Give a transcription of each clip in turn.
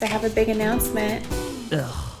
I have a big announcement. Ugh.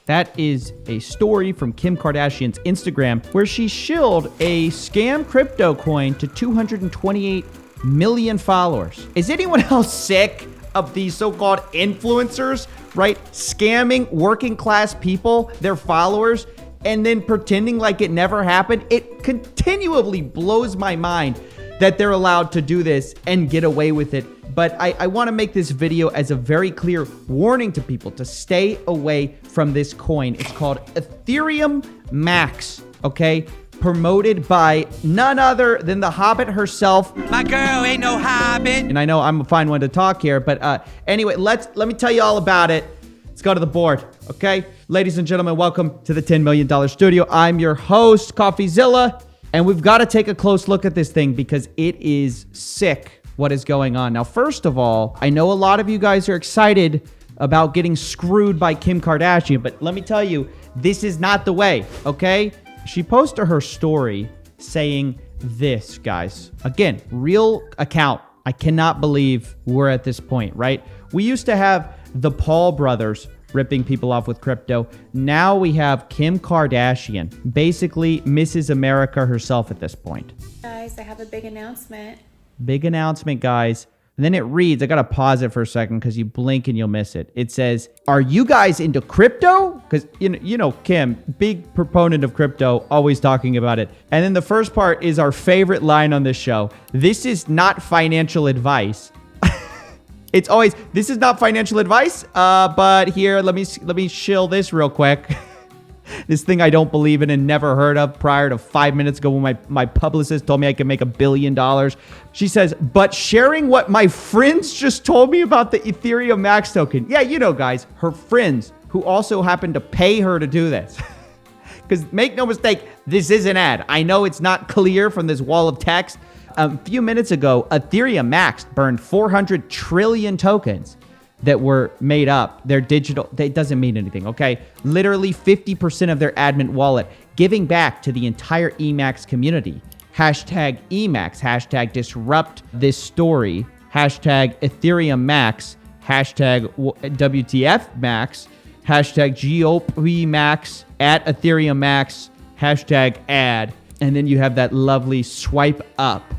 That is a story from Kim Kardashian's Instagram where she shilled a scam crypto coin to 228 million followers. Is anyone else sick of these so-called influencers, right? Scamming working class people, their followers, and then pretending like it never happened? It continually blows my mind that they're allowed to do this and get away with it. But I want to make this video as a very clear warning to people to stay away from this coin. It's called ethereummax, okay? Promoted by none other than the Hobbit herself. My girl ain't no Hobbit. And I know I'm a fine one to talk here, but anyway, let me tell you all about it. Let's go to the board, okay? Ladies and gentlemen, welcome to the $10 million studio. I'm your host, Coffeezilla, and we've got to take a close look at this thing because it is sick what is going on. Now, first of all, I know a lot of you guys are excited about getting screwed by Kim Kardashian, but let me tell you, this is not the way, okay? She posted her story saying this, guys. Again, real account. I cannot believe we're at this point, right? We used to have the Paul brothers ripping people off with crypto. Now we have Kim Kardashian, basically Mrs. America herself at this point. Guys, I have a big announcement. Big announcement, guys. And then it reads, I got to pause it for a second because you blink and you'll miss it. It says, are you guys into crypto? Because, you know, Kim, big proponent of crypto, always talking about it. And then the first part is our favorite line on this show. This is not financial advice. It's always, this is not financial advice, but here, let me shill this real quick. This thing I don't believe in and never heard of prior to 5 minutes ago when my publicist told me I could make $1 billion. She says, but sharing what my friends just told me about the Ethereum Max token. Yeah, you know, guys, her friends who also happen to pay her to do this. Because make no mistake, this is an ad. I know it's not clear from this wall of text. A few minutes ago, Ethereum Max burned 400 trillion tokens that were made up. They're digital. It doesn't mean anything, okay? Literally 50% of their admin wallet giving back to the entire Emax community. Hashtag Emax, hashtag disrupt this story, hashtag Ethereum Max, hashtag WTF Max, hashtag GOP Max, at Ethereum Max, hashtag ad. And then you have that lovely swipe up,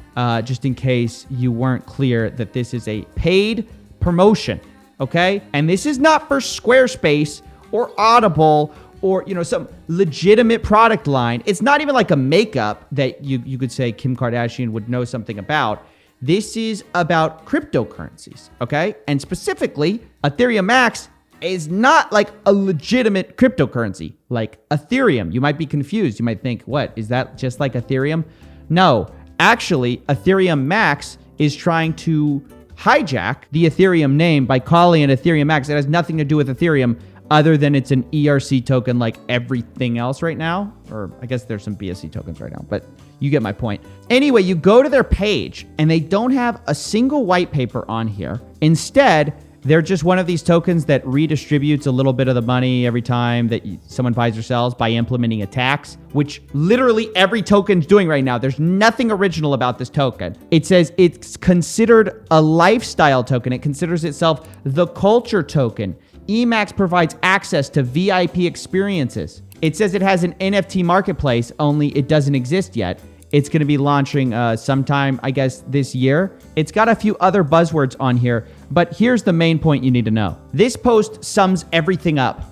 just in case you weren't clear that this is a paid promotion. Okay? And this is not for Squarespace or Audible or, you know, some legitimate product line. It's not even like a makeup that you could say Kim Kardashian would know something about. This is about cryptocurrencies, okay? And specifically, Ethereum Max is not like a legitimate cryptocurrency like Ethereum. You might be confused. You might think, what, is that just like Ethereum? No, actually, Ethereum Max is trying to hijack the Ethereum name by calling it Ethereum Max. It has nothing to do with Ethereum other than it's an ERC token like everything else right now. Or I guess there's some BSC tokens right now, but you get my point. Anyway, you go to their page and they don't have a single white paper on here. Instead, they're just one of these tokens that redistributes a little bit of the money every time that someone buys or sells by implementing a tax, which literally every token's doing right now. There's nothing original about this token. It says it's considered a lifestyle token. It considers itself the culture token. Emax provides access to VIP experiences. It says it has an NFT marketplace, only it doesn't exist yet. It's going to be launching sometime, I guess, this year. It's got a few other buzzwords on here, but here's the main point you need to know. This post sums everything up.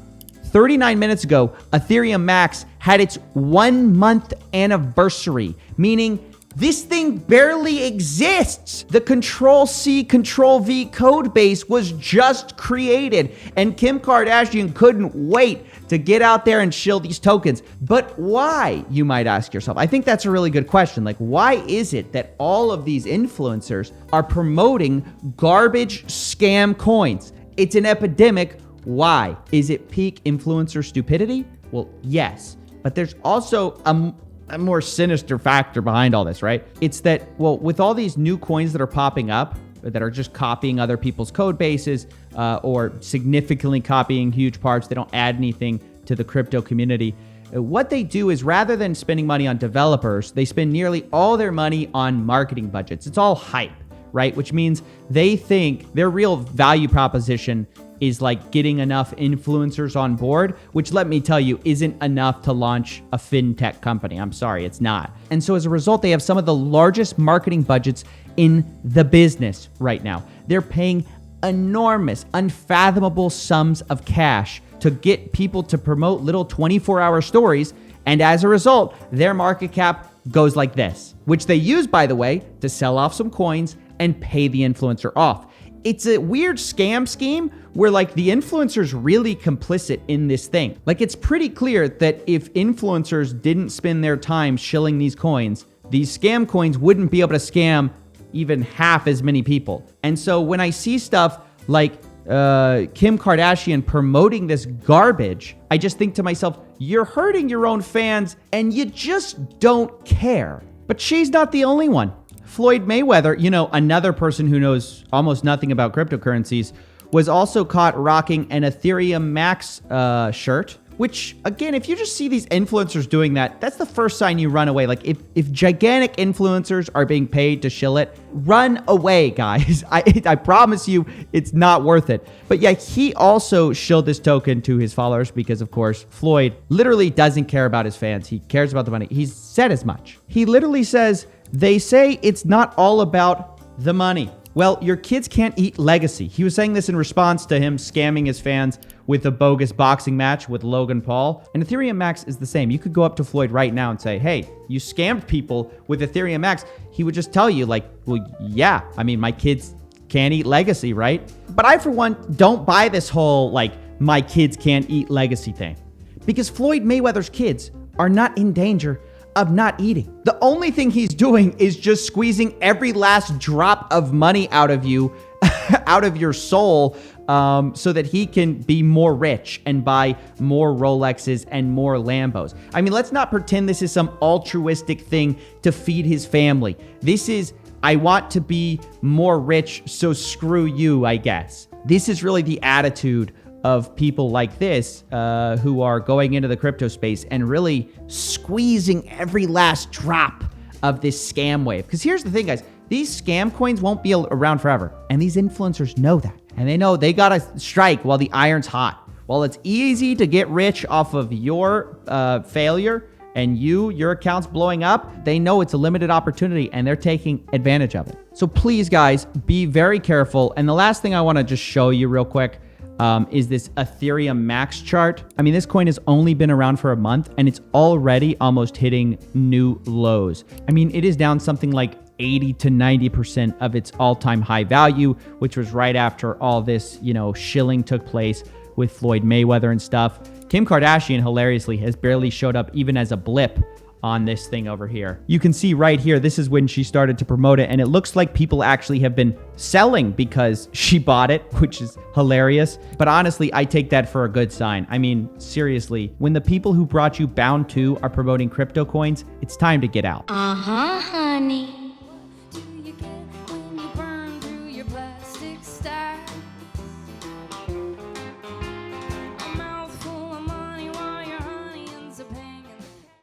39 minutes ago, Ethereum Max had its 1 month anniversary, meaning this thing barely exists. The Control-C, Control-V code base was just created, and Kim Kardashian couldn't wait to get out there and shill these tokens. But why, you might ask yourself? I think that's a really good question. Like, why is it that all of these influencers are promoting garbage scam coins? It's an epidemic. Why? Is it peak influencer stupidity? Well, yes. But there's also a more sinister factor behind all this, right? It's that, well, with all these new coins that are popping up, that are just copying other people's code bases or significantly copying huge parts, they don't add anything to the crypto community. What they do is rather than spending money on developers, they spend nearly all their money on marketing budgets. It's all hype, right? Which means they think their real value proposition is like getting enough influencers on board, which let me tell you isn't enough to launch a fintech company. I'm sorry, it's not. And so as a result, they have some of the largest marketing budgets in the business right now. They're paying enormous, unfathomable sums of cash to get people to promote little 24-hour stories. And as a result, their market cap goes like this, which they use, by the way, to sell off some coins and pay the influencer off. It's a weird scam scheme where like the influencer's really complicit in this thing. Like it's pretty clear that if influencers didn't spend their time shilling these scam coins wouldn't be able to scam even half as many people. And so when I see stuff like Kim Kardashian promoting this garbage, I just think to myself, you're hurting your own fans and you just don't care. But she's not the only one. Floyd Mayweather, you know, another person who knows almost nothing about cryptocurrencies, was also caught rocking an Ethereum max shirt, which again, if you just see these influencers doing that, that's the first sign you run away. Like if gigantic influencers are being paid to shill it, run away, guys. I promise you it's not worth it. But yeah, he also shilled this token to his followers because of course, Floyd literally doesn't care about his fans. He cares about the money. He's said as much. He literally says, they say it's not all about the money. Well, your kids can't eat legacy. He was saying this in response to him scamming his fans with a bogus boxing match with Logan Paul. And Ethereum Max is the same. You could go up to Floyd right now and say, hey, you scammed people with Ethereum Max. He would just tell you like, well, yeah, I mean, my kids can't eat legacy, right? But I, for one, don't buy this whole like, my kids can't eat legacy thing. Because Floyd Mayweather's kids are not in danger of not eating. The only thing he's doing is just squeezing every last drop of money out of you, out of your soul, so that he can be more rich and buy more Rolexes and more Lambos. I mean, let's not pretend this is some altruistic thing to feed his family. This is, I want to be more rich, so screw you, I guess. This is really the attitude of people like this who are going into the crypto space and really squeezing every last drop of this scam wave. Because here's the thing, guys. These scam coins won't be around forever. And these influencers know that. And they know they got to strike while the iron's hot. While it's easy to get rich off of your failure and your account's blowing up, they know it's a limited opportunity and they're taking advantage of it. So please, guys, be very careful. And the last thing I want to just show you real quick is this Ethereum max chart. I mean, this coin has only been around for a month and it's already almost hitting new lows. I mean, it is down something like 80 to 90% of its all-time high value, which was right after all this, you know, shilling took place with Floyd Mayweather and stuff. Kim Kardashian, hilariously, has barely showed up even as a blip on this thing over here. You can see right here, this is when she started to promote it, and it looks like people actually have been selling because she bought it, which is hilarious. But honestly, I take that for a good sign. I mean, seriously, when the people who brought you Bound 2 are promoting crypto coins, it's time to get out. Uh-huh, honey.